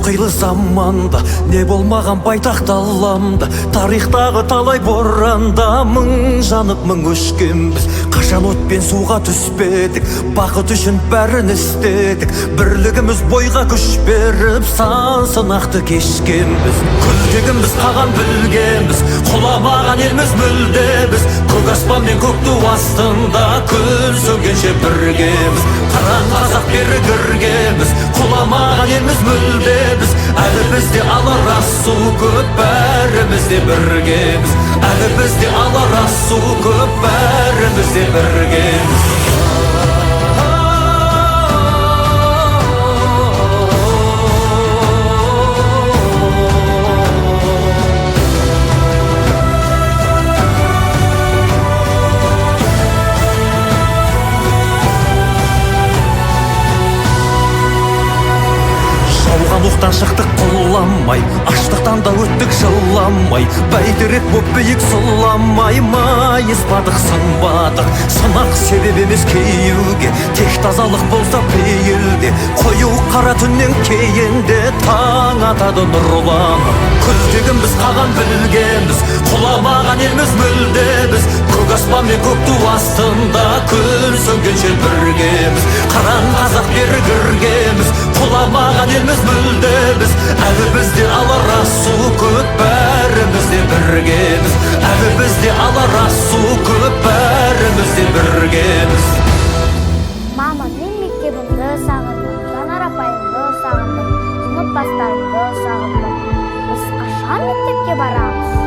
қилы заманда не болмаған байтақ даламда, тарихтағы талай боранда мың жанып мың өшкенбіз. Қашан отпен суға түспедік, бақыт үшін бәрін істедік. Бірлігіміз бойға күш беріп, сан сынақты кешкенбіз. Күлтегіміз қаған білгенбіз, құламаған елміз мүлде біз. Көк аспан мен көк ту астында күн сөнгенше біргеміз. Қараң қазақ бері кіргенбіз, құламаған елміз мүлде біз. Әлі бізде алар су көп, бәріміз де біргеміз. Әлі бізде алар су көп, бәріміз де біргеміз. Оқтан шықтық құлламай, аштықтан да өттік жыламай. Бәйтерек боп биік сұламай, майыспадық сынбадық. Сынақ себеп емес кейеуге, тек тазалық болса пейілде. Қою қара түннен кейінде таң атады нұрланып. Күлтегіміз қаған білгенбіз, құламаған елміз мүлде біз. Көк аспан мен көк ту астында күн сөнгенше біргеміз. Қараң қазақ бері кіргеміз, құламаған елміз мүлде біз. Әлі бізде алар су көп, бәріміз де біргеміз. Әлі бізде алар су көп, бәріміз де біргеміз. Мама, мен мектебімді сағындым, Жанар апайымды сағындым, сынып бастарымды сағындым. Біз қашан мектепке барамыз?